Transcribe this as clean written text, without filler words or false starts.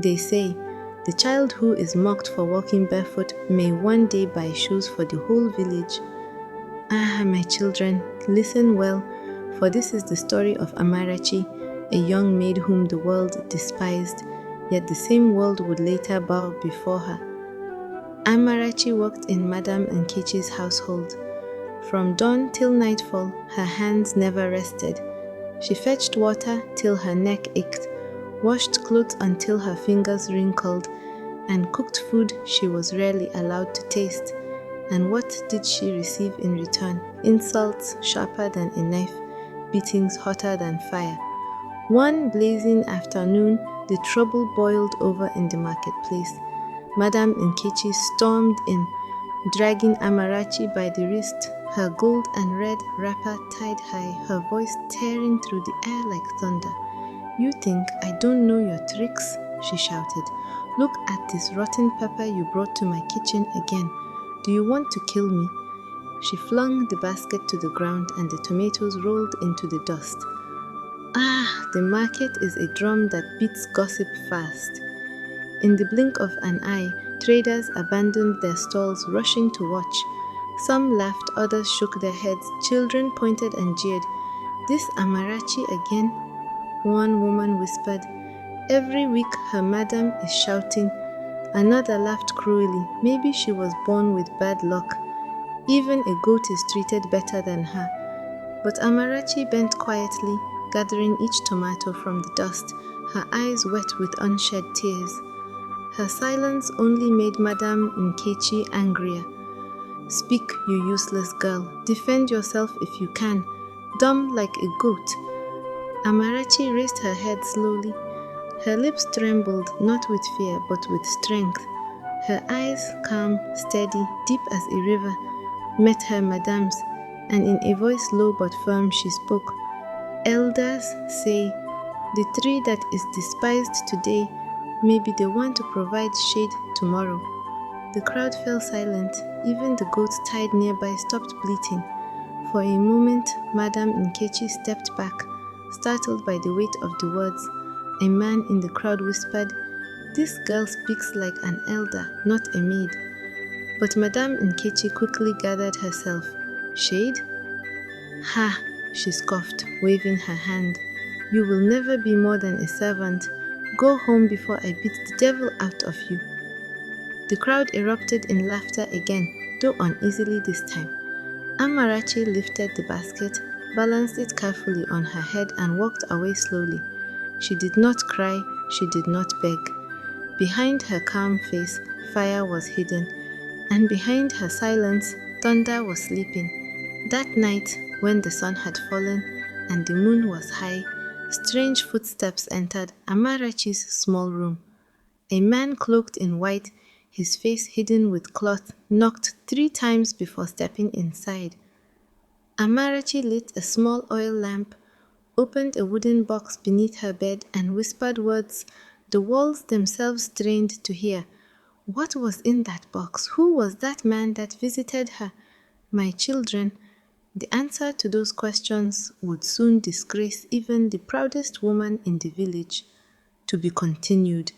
They say, the child who is mocked for walking barefoot may one day buy shoes for the whole village. Ah, my children, listen well, for this is the story of Amarachi, a young maid whom the world despised, yet the same world would later bow before her. Amarachi worked in Madame Nkechi's household. From dawn till nightfall, her hands never rested. She fetched water till her neck ached, washed clothes until her fingers wrinkled, and cooked food she was rarely allowed to taste. And what did she receive in return? Insults sharper than a knife, beatings hotter than fire. One blazing afternoon, the trouble boiled over in the marketplace. Madame Nkechi stormed in, dragging Amarachi by the wrist, her gold and red wrapper tied high, her voice tearing through the air like thunder. "You think I don't know your tricks?" she shouted. "Look at this rotten pepper you brought to my kitchen again. Do you want to kill me?" She flung the basket to the ground and the tomatoes rolled into the dust. Ah, the market is a drum that beats gossip fast. In the blink of an eye, traders abandoned their stalls, rushing to watch. Some laughed, others shook their heads, children pointed and jeered. "This Amarachi again?" one woman whispered. "Every week her madam is shouting." Another laughed cruelly. Maybe she was born with bad luck. Even a goat is treated better than her. But Amarachi bent quietly, gathering each tomato from the dust, her eyes wet with unshed tears. Her silence only made Madame Nkechi angrier. "Speak, you useless girl. Defend yourself if you can. Dumb like a goat." Amarachi raised her head slowly. Her lips trembled, not with fear, but with strength. Her eyes, calm, steady, deep as a river, met her madame's, and in a voice low but firm she spoke. "Elders say, the tree that is despised today may be the one to provide shade tomorrow." The crowd fell silent. Even the goats tied nearby stopped bleating. For a moment, Madame Nkechi stepped back, startled by the weight of the words. A man in the crowd whispered, "This girl speaks like an elder, not a maid." But Madame Nkechi quickly gathered herself. "Shade? Ha!" she scoffed, waving her hand. "You will never be more than a servant. Go home before I beat the devil out of you." The crowd erupted in laughter again, though uneasily this time. Amarachi lifted the basket, balanced it carefully on her head, and walked away slowly. She did not cry, she did not beg. Behind her calm face, fire was hidden, and behind her silence, thunder was sleeping. That night, when the sun had fallen and the moon was high, strange footsteps entered Amarachi's small room. A man cloaked in white, his face hidden with cloth, knocked 3 times before stepping inside. Amarachi lit a small oil lamp, opened a wooden box beneath her bed, and whispered words the walls themselves strained to hear. What was in that box? Who was that man that visited her? My children, the answer to those questions would soon disgrace even the proudest woman in the village. To be continued.